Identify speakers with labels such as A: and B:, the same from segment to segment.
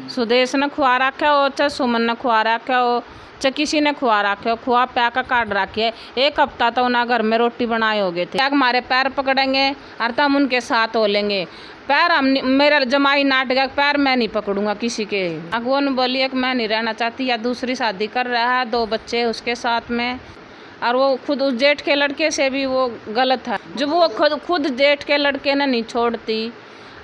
A: सुदेश ने खुआ रखा हो, चाहे सुमन ने खुआ रखा हो, चाहे किसी ने खुआ रखे हो, खुआ प्या का काट रखी है। एक हफ्ता तो उन्हें घर में रोटी बनाए हो गए थे। हमारे पैर पकड़ेंगे और तब उनके साथ हो लेंगे। पैर हम मेरा जमाई नाट गया, पैर मैं नहीं पकड़ूंगा किसी के। अगुआ ने बोली कि मैं नहीं रहना चाहती, या दूसरी शादी कर रहा है, 2 बच्चे उसके साथ में, और वो खुद उस जेठ के लड़के से भी वो गलत है। जब वो खुद जेठ के लड़के ने नहीं छोड़ती,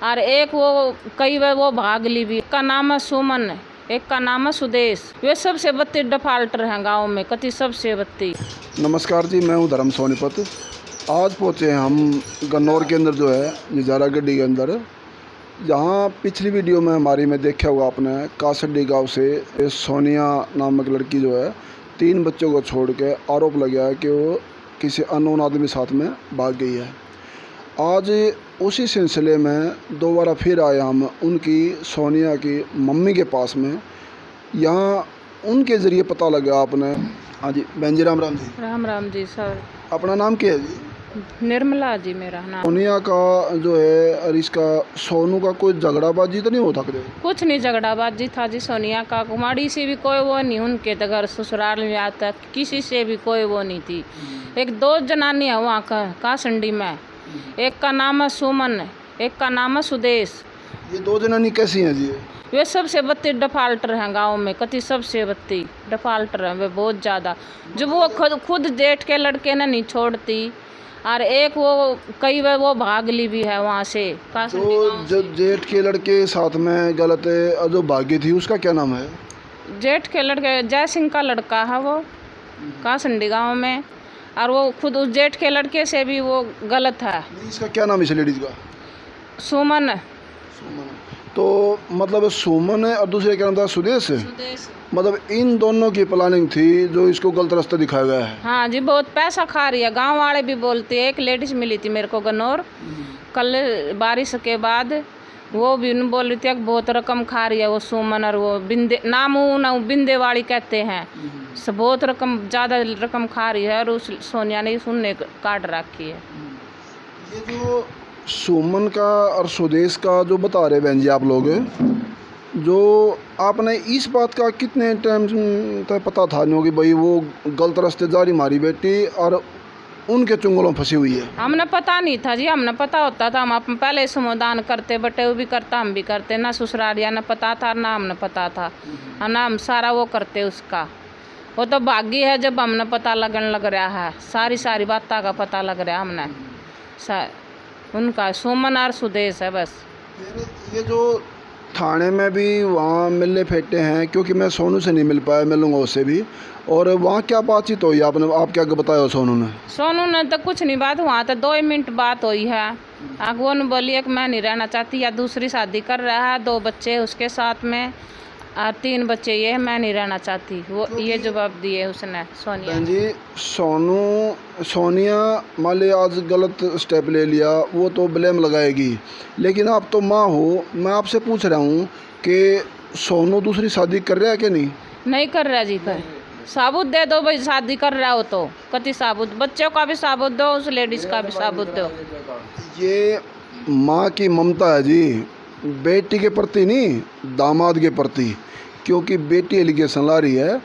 A: और एक वो कई बार वो भाग ली भी। का नाम है सुमन, एक का नाम है सुदेश। वे सबसे बत्ती डिफाल्टर हैं गांव में, कति सबसे बत्ती।
B: नमस्कार जी, मैं हूँ धर्म सोनीपत। आज पहुँचे हैं हम गन्नौर के अंदर जो है निजारा गड्डी के अंदर, जहाँ पिछली वीडियो में हमारी में देखा होगा आपने, कासड्डी गांव से सोनिया नामक लड़की जो है 3 बच्चों को छोड़ के आरोप लगा है कि वो किसी अननोन आदमी साथ में भाग गई है। आज उसी सिलसिले में दोबारा फिर आए हम उनकी सोनिया की मम्मी के पास में। यहाँ उनके ज़रिए पता लगा आपने। हाँ जी बहन जी, राम राम जी।
A: राम राम जी सर।
B: अपना नाम क्या है जी?
A: निर्मला जी मेरा नाम।
B: सोनिया का जो है और इसका सोनू का कोई झगड़ाबाजी तो नहीं होता?
A: कुछ नहीं झगड़ाबाजी था जी। सोनिया का कुमारी से भी कोई वो नहीं, उनके तो घर ससुराल में आता किसी से भी कोई वो नहीं थी। एक 2 जनानी है वहाँ का कासंडी में, एक का नाम है सुमन, एक का नाम है सुदेश।
B: ये 2 जनानी कैसी हैं जी?
A: वे सबसे बत्ती डिफाल्टर हैं गांव में, कति सबसे बत्ती डिफाल्टर हैं वे, बहुत ज़्यादा। जब वो खुद जेठ के लड़के ने नहीं छोड़ती, और एक वो कई बार वो भाग ली भी है वहाँ से।
B: तो जो जेठ के लड़के साथ में गलत है, जो भागी थी उसका क्या नाम है?
A: जेठ के लड़के जय सिंह का लड़का है वो, कासंडी गांव में, और वो खुद उस जेठ के लड़के से भी वो गलत है।
B: इसका क्या नाम है इस लेडीज का?
A: सुमन।
B: तो मतलब सुमन है और दूसरे क्या नाम था? सुदेश। मतलब इन दोनों की प्लानिंग थी जो इसको गलत रास्ता दिखाया गया है।
A: हाँ जी, बहुत पैसा खा रही है। गांव वाले भी बोलते हैं। एक लेडीज मिली थी मेरे को गन्नौर कल बारिश के बाद, वो भी बोल रही थी कि बहुत रकम खा रही है वो सुमन, और वो बिंदे नाम बिंदे वाली कहते हैं, सब बहुत रकम ज़्यादा रकम खा रही है, और उस सोनिया ने सुनने काट रखी है।
B: ये जो सुमन का और सुदेश का जो बता रहे बहन जी आप लोग, जो आपने इस बात का कितने टाइम तक पता था कि भाई वो गलत रास्ते जारी मारी बेटी और उनके चुंगलों में फंसी हुई है?
A: हमने पता नहीं था जी। हमने पता होता था हम पहले समोदान करते, बटे वो भी करता हम भी करते। ना ससुरालिया ने पता था ना हमने पता था, ना हम सारा वो करते उसका। वो तो भागी है जब हमने पता लगन लग रहा है, सारी बातों का पता लग रहा है हमने उनका। सुमन और सुदेश है बस।
B: ये जो थाने में भी वहाँ मिलने फेंटे हैं, क्योंकि मैं सोनू से नहीं मिल पाया, मिलूँगा उससे भी। और वहाँ क्या बातचीत हुई आपने? आप क्या बताया सोनू ने?
A: सोनू ने तो कुछ नहीं बात, वहाँ तो 2 मिनट बात हुई है। अगुआ ने बोली कि मैं नहीं रहना चाहती, या दूसरी शादी कर रहा है, 2 बच्चे उसके साथ में, और 3 बच्चे ये, मैं नहीं रहना चाहती। वो ये जवाब दिए उसने सोनिया
B: जी। सोनिया मान ली आज गलत स्टेप ले लिया, वो तो ब्लेम लगाएगी, लेकिन आप तो माँ हो, मैं आपसे पूछ रहा हूँ कि सोनू दूसरी शादी कर रहा है कि नहीं?
A: नहीं कर रहा जी। कर साबुत दे दो भाई, शादी कर रहा हो तो कति साबुत, बच्चों का भी साबुत दो, उस लेडीज़ का भी साबुत दो।
B: ये माँ की ममता है जी, बेटी के प्रति नहीं, दामाद के प्रति। क्योंकि बेटी एलिगेशन ला रही है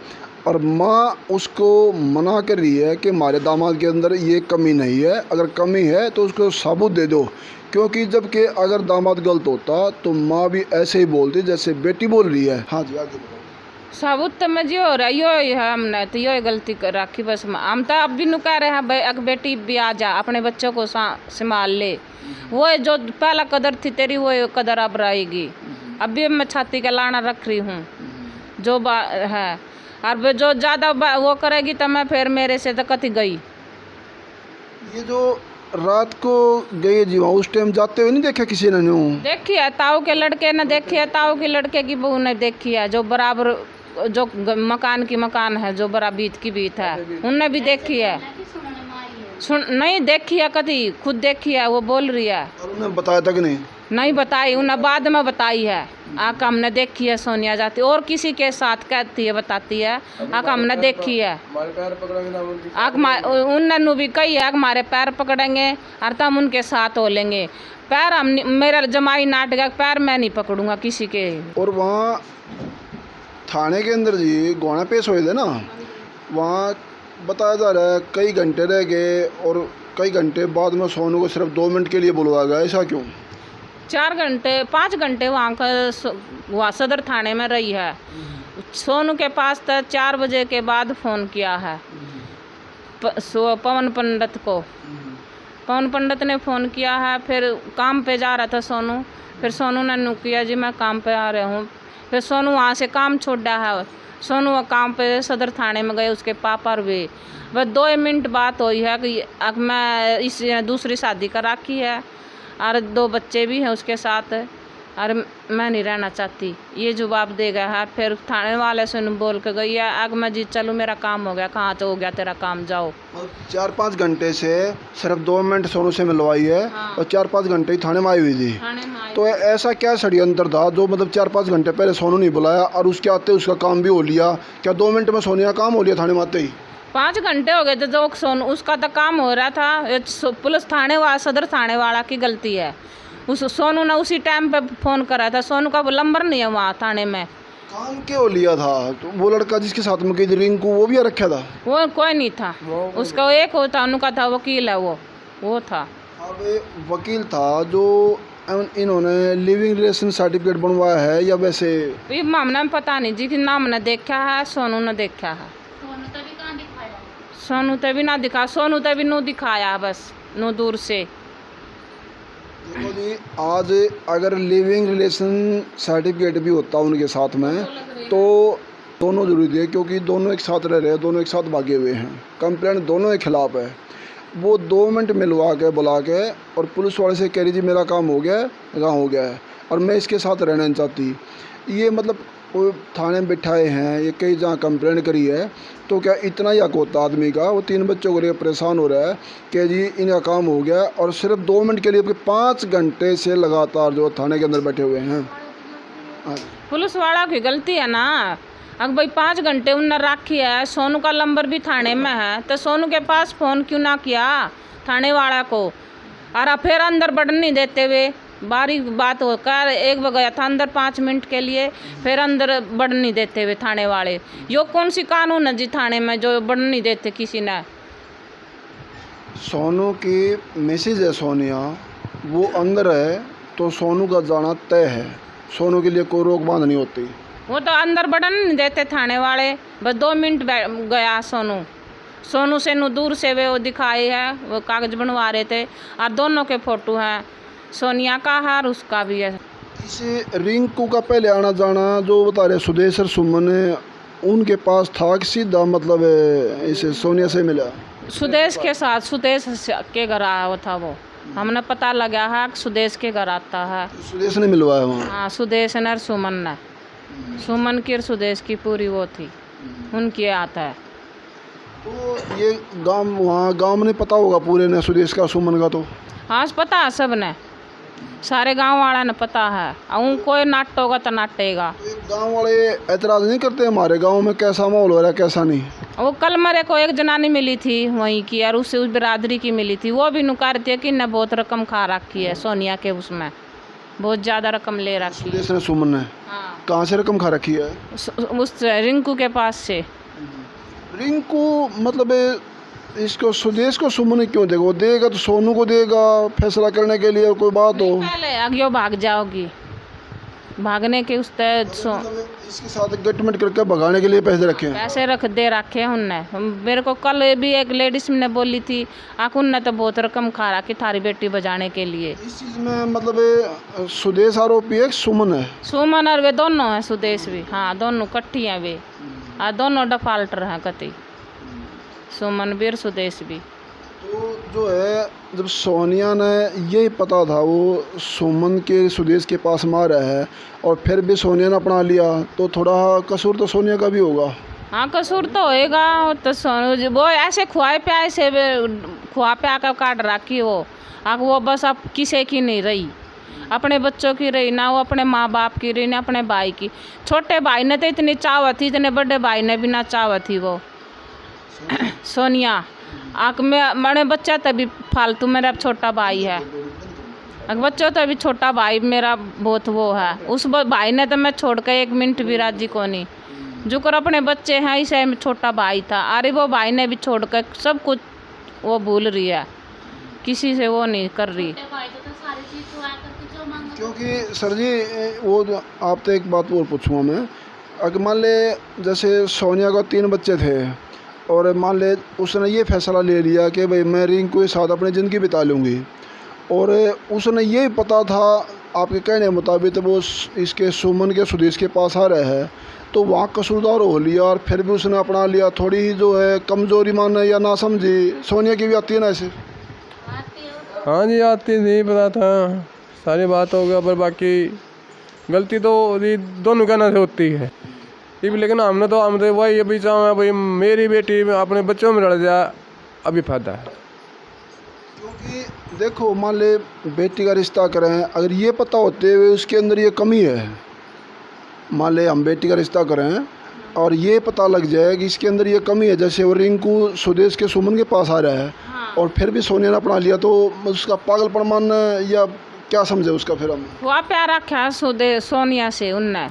B: और माँ उसको मना कर रही है कि हमारे दामाद के अंदर ये कमी नहीं है, अगर कमी है तो उसको साबुत दे दो। क्योंकि जबकि अगर दामाद गलत होता तो माँ भी ऐसे ही बोलती जैसे बेटी बोल रही है। हाँ जी, आगे
A: साबुत तो मैं जो हो रहा यो है, हमने तो यो गलती कर रखी बस। हम तो अब भी नु कह रहे हैं अगर बेटी भी आ जा, अपने बच्चों को संभाल ले। वो जो पहला कदर थी तेरी, वो कदर अब रहेगी। अभी मैं छाती के लाना रख रही हूँ जो है, और जो ज़्यादा वो करेगी तो मैं फिर मेरे से तो कति गई।
B: ये जो रात को गए जी, वहाँ उस टाइम जाते हुए नहीं देखा किसी ने?
A: देखी है, ताऊ के लड़के ने देखी है, ताऊ के लड़के की बहू ने देखी है, जो बराबर जो मकान की मकान है, जो बड़ा बीत की बीत है, उनने भी देखी है। नहीं देखी है कभी, खुद देखी है, वो बोल रही है।
B: और उन्हें बताया तक नहीं?
A: नहीं बताई, उन्हें बाद में बताई है। आका हमने देखी है सोनिया जाती और किसी के साथ कहती है, बताती है आका हमने देखी है। उन्होंने भी कही है हमारे पैर पकड़ेंगे और तब उनके साथ हो लेंगे। पैर हम मेरा जमाई नाट गया, पैर मैं नहीं पकड़ूंगा किसी के।
B: और वहाँ थाने के अंदर जी गौना पेश हुए थे ना, वहाँ बताया जा रहा है कई घंटे रह गए और कई घंटे बाद में सोनू को सिर्फ 2 मिनट के लिए बुलवाया गया। ऐसा क्यों?
A: 4 घंटे 5 घंटे वहाँ वहाँ सदर थाने में रही है। सोनू के पास तो 4 बजे के बाद फ़ोन किया है पवन पंडित को। पवन पंडित ने फ़ोन किया है, फिर काम पे जा रहा था सोनू, फिर सोनू ने नु किया जी मैं काम पे आ रहा हूँ। फिर सोनू वहाँ से काम छोड़ा है, सोनू वो काम पे सदर थाने में गए, उसके पापा भी। बस 2 मिनट बात हुई है कि अब मैं इस दूसरी शादी करा की है और 2 बच्चे भी हैं उसके साथ, और मैं नहीं रहना चाहती, ये जवाब दे गया है। फिर थाने वाले से बोल के गई है अब मैं जी चलूँ मेरा काम हो गया। कहाँ तो हो गया तेरा काम, जाओ।
B: 4-5 घंटे से सिर्फ 2 मिनट सोनू से मिलवाई है।
A: हाँ।
B: और 4-5 घंटे ही थाने में आई हुई थी।
A: थाने में आई।
B: तो ऐसा क्या षड्यंत्र था जो मतलब 4-5 घंटे पहले सोनू नहीं बुलाया और उसके आते उसका काम भी हो लिया? क्या 2 मिनट में सोनिया काम हो लिया थाने में आते ही?
A: 5 घंटे हो गए थे जो सोनू उसका तो काम हो रहा था। पुलिस थाने वाला सदर थाने वाला की गलती है। उस सोनू ने उसी टाइम पे फ़ोन करा था, सोनू का नंबर नहीं है वहाँ थाने में।
B: काम क्यों लिया था? तो वो लड़का जिसके साथ में गई थी रिंकू, वो भी रखा था?
A: वो कोई नहीं था, उसका एक होता उनका था वकील है वो था।
B: अब वकील था जो इन्होंने लिविंग रिलेशन सर्टिफिकेट बनवाया है या वैसे?
A: ये मामला में पता नहीं जी कि नाम ने देखा है, सोनू ने देखा है। सोनू तभी ना दिखा, सोनू तभी नो दिखाया बस नो दूर से।
B: देखो जी, आज अगर लिविंग रिलेशन सर्टिफिकेट भी होता उनके साथ में तो दोनों जरूरी है, क्योंकि दोनों एक साथ रह रहे हैं, दोनों एक साथ भागे हुए हैं, कंप्लेंट दोनों के खिलाफ है। वो 2 मिनट मिलवा के बुला के और पुलिस वाले से कह रही जी मेरा काम हो गया है, कहाँ हो गया है और मैं इसके साथ रहना नहीं चाहती। ये मतलब वो थाने में बिठाए हैं, ये कई जहाँ कंप्लेंट करी है, तो क्या इतना ही हक होता आदमी का? वो 3 बच्चों को लेकर परेशान हो रहा है कि जी इनका काम हो गया और सिर्फ 2 मिनट के लिए 5 घंटे से लगातार जो थाने के अंदर बैठे हुए हैं।
A: पुलिस वाला की गलती है ना। अगर भाई 5 घंटे उनने राखी है, सोनू का नंबर भी थाने में है, तो सोनू के पास फ़ोन क्यों ना किया थाने वाला को? और फिर अंदर बढ़ने नहीं देते हुए बारी बात होकर एक बार गया था अंदर 5 मिनट के लिए, फिर अंदर बढ़ नहीं देते हुए थाने वाले। यो कौन सी कानून है जी थाने में जो बढ़ नहीं देते किसी ने?
B: सोनू की मैसेज है सोनिया, वो अंदर है तो सोनू का जाना तय है, सोनू के लिए कोई रोक बांध नहीं होती।
A: वो तो अंदर बढ़न नहीं देते थाने वाले, बस 2 मिनट गया सोनू से नु दूर से वे वो दिखाए है, वो कागज बनवा रहे थे और दोनों के फ़ोटो हैं, सोनिया का है और उसका भी है।
B: इसे रिंकू का पहले आना जाना जो बता रहे सुदेश और सुमन उनके पास था कि सीधा मतलब इसे सोनिया से मिला?
A: सुदेश के साथ, सुदेश के घर आया हुआ था वो, हमने पता लगा है कि सुदेश के घर आता है।
B: सुदेश ने मिलवाया वहाँ?
A: हाँ, सुदेश ने और सुमन ने, सुमन की और सुदेश की पूरी वो थी, उनकी आता है।
B: तो ये गांव वहाँ गांव में नहीं पता होगा पूरे ने सुदेश का सुमन का? तो
A: हाँ पता है सब ने, सारे गांव वाला ने पता है। और कोई नाट होगा तो नाटेगा।
B: तो गांव वाले एतराज़ नहीं करते हमारे गांव में कैसा माहौल हो रहा है कैसा नहीं?
A: वो कल मेरे को एक जनानी मिली थी वहीं की और उससे उस बिरादरी की मिली थी, वो भी नुकार थी कि न बहुत रकम खा रखी है सोनिया के, उसमें बहुत ज़्यादा रकम ले रखी है।
B: सुदेश ने सुमन ने?
A: हाँ।
B: कहाँ से रकम खा रखी है?
A: उस रिंकू के पास से।
B: रिंकू मतलब इसको सुदेश को सुमन क्यों देगा? वो देगा तो सोनू को देगा फैसला करने के लिए, कोई बात हो।
A: पहले आगे भाग जाओगी, भागने के उस
B: इसके साथ गटमेट करके भगाने के लिए पैसे रखे हैं?
A: पैसे रखे हैं उनने। मेरे को कल भी एक लेडीज ने बोली थी उनने तो बहुत रकम खा रखी थारी बेटी बजाने के लिए।
B: इस चीज़ में मतलब सुदेश आरोपी है, सुमन है?
A: सुमन और वे दोनों हैं, सुदेश भी। हाँ दोनों कट्ठी हैं वे, और दोनों डिफाल्टर हैं कति, सुमन भी और सुदेश भी।
B: तो जो है जब सोनिया ने यही पता था वो सुमन के सुदेश के पास मारा है और फिर भी सोनिया ने अपना लिया, तो थोड़ा कसूर तो सोनिया का भी होगा।
A: हाँ कसूर तो होएगा। तो वो ऐसे खुआए प्याए से खुआ प्या कर काट रखी वो, अब वो बस अब किसी की नहीं रही। अपने बच्चों की रही ना, वो अपने माँ बाप की रही ना अपने भाई की। छोटे भाई ने तो इतनी चाहत थी, इतने बड़े भाई ने भी ना चाहत थी वो सोनिया। आक में बड़े बच्चा तभी फालतू, मेरा अब छोटा भाई है, बच्चों तो अभी छोटा भाई मेरा बहुत वो है। उस भाई ने तो मैं छोड़ के 1 मिनट भी राजी को नहीं, जो कर अपने बच्चे हैं इसे में छोटा भाई था। अरे वो भाई ने भी छोड़ कर सब कुछ वो भूल रही है, किसी से वो नहीं कर रही।
B: क्योंकि सर जी वो आप तो एक बात और पूछूँगा मैं, अगर मान ले जैसे सोनिया को 3 बच्चे थे और मान ले उसने ये फैसला ले लिया कि भाई मैं रिंकू के साथ अपनी ज़िंदगी बिता लूँगी, और उसने ये पता था आपके कहने के मुताबिक वो इसके सुमन के सुदेश के पास आ रहे हैं, तो वहाँ कसूरदार हो लिया और फिर भी उसने अपना लिया। थोड़ी ही जो है कमज़ोरी माने या ना समझी सोनिया की भी आती है ना ऐसे?
C: हाँ जी आती थी, पता था, सारी बात हो गया, पर बाकी गलती तो ये दोनों कहने से होती है। लेकिन हम तो वही अभी चाहे भाई मेरी बेटी अपने बच्चों में लड़ जाए, अभी फायदा है।
B: क्योंकि देखो मान ले बेटी का रिश्ता करें, अगर ये पता होते हुए उसके अंदर ये कमी है, मान ले हम बेटी का रिश्ता करें और ये पता लग जाए कि इसके अंदर ये कमी है, जैसे वो रिंकू सुदेश के सुमन के पास आ रहा है,
A: हाँ।
B: और फिर भी सोनिया ने अपना लिया, तो उसका पागलपन मानना या क्या समझे उसका? फिर हम
A: वह प्यार रखा सोनिया से, उनने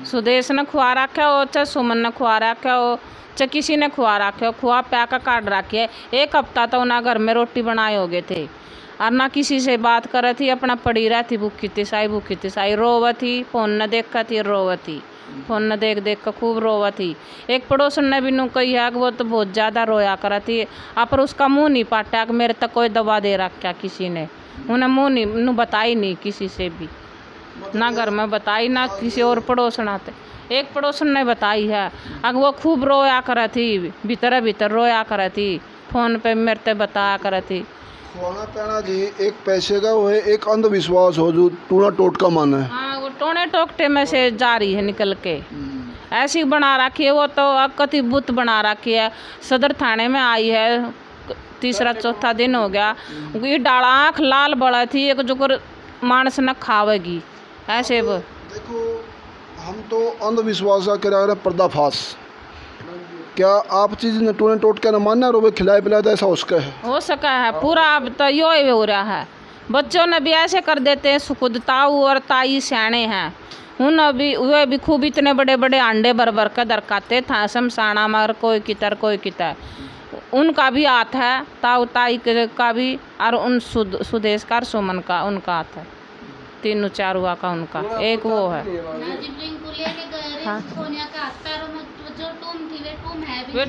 A: सुदेश ने खुआ रखा हो, चाहे सुमन ने खुआ रखा हो, चाहे किसी ने खुआ रखे हो, खुआ प्या का काट रखी है। 1 हफ्ता तो ना घर में रोटी बनाए हो गए थे और ना किसी से बात कर थी, अपना पड़ी रहती भूखी तिसाई रोवत थी, फ़ोन न देख थी, रोवत थी, फ़ोन न देख कर खूब रोवत थी। एक पड़ोसन ने भी नू कही है कि वो तो बहुत ज़्यादा रोया कर थी, पर उसका मुँह नहीं पाटा कि मेरे तक कोई दवा दे रखा किसी ने, उन्हें मुँह नहीं नू बताई नहीं किसी से भी, ना घर में बताई ना किसी और पड़ोसन आते। एक पड़ोसन ने बताई है, अगर वो खूब रोया कर थी, भीतर रोया कर थी, फ़ोन पे मेरे ते बताया कर थी।
B: खाना पीना जी एक पैसे का वो है, एक अंधविश्वास हो जो टूना टोटका माना है।
A: हाँ, वो टोने टोकटे में से जा रही है निकल के, ऐसी बना रखी है वो तो, कति बुत बना रखी है। सदर थाने में आई है, 3रा 4था दिन हो गया, ये डाला आँख लाल बड़ा थी, एक जो मानस न खावेगी ऐसे। वो
B: देखो हम तो अंधविश्वास का करा रहे पर्दाफाश, क्या आप चीज़ ने टूने टोट के न मानना रोबे खिलाए पिलाए तो ऐसा हो
A: सका है पूरा। अब तो यो ही हो रहा है, बच्चों ने भी ऐसे कर देते हैं, खुद ताऊ और ताई सियाणे हैं, उन अभी वे भी खूब इतने बड़े बड़े अंडे भर कर दरकाते था शमशाना मगर कोई कितर उनका भी हाथ है, ताऊ ताई का भी, और उन सुदेश का सुमन का उनका हाथ है, 3 चारुआ का उनका एक वो है। हाँ। वे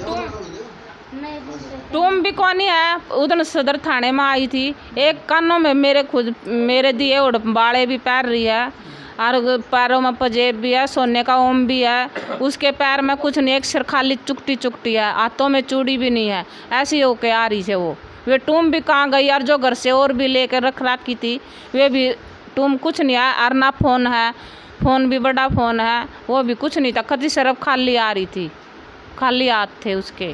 A: टूम भी कौन है, उधर सदर थाने में आई थी, एक कानों में मेरे दिए उड़ बाड़े भी पैर रही है, और पैरों में पजेब भी है, सोने का ओम भी है, उसके पैर में कुछ नहीं, एक सिर खाली चुकटी है, हाथों में चूड़ी भी नहीं है, ऐसी होके आ रही है वो। वे टूम भी कहाँ गई, और जो घर से और भी लेकर रखी थी वे भी टूम कुछ नहीं है, और ना फ़ोन है, फ़ोन भी बड़ा फ़ोन है, वो भी कुछ नहीं था, कति सिर्फ खाली आ रही थी, खाली हाथ थे उसके।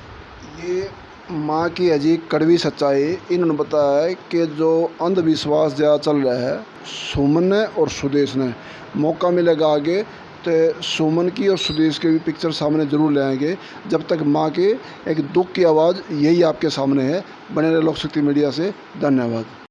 B: ये माँ की अजीब कड़वी सच्चाई इन्होंने बताया है कि जो अंधविश्वास ज़्यादा चल रहा है सुमन ने और सुदेश ने, मौका मिलेगा आगे तो सुमन की और सुदेश की भी पिक्चर सामने ज़रूर ले आएंगे। जब तक माँ के एक दुख की आवाज़ यही आपके सामने है। बने रहे लोक शक्ति मीडिया से। धन्यवाद।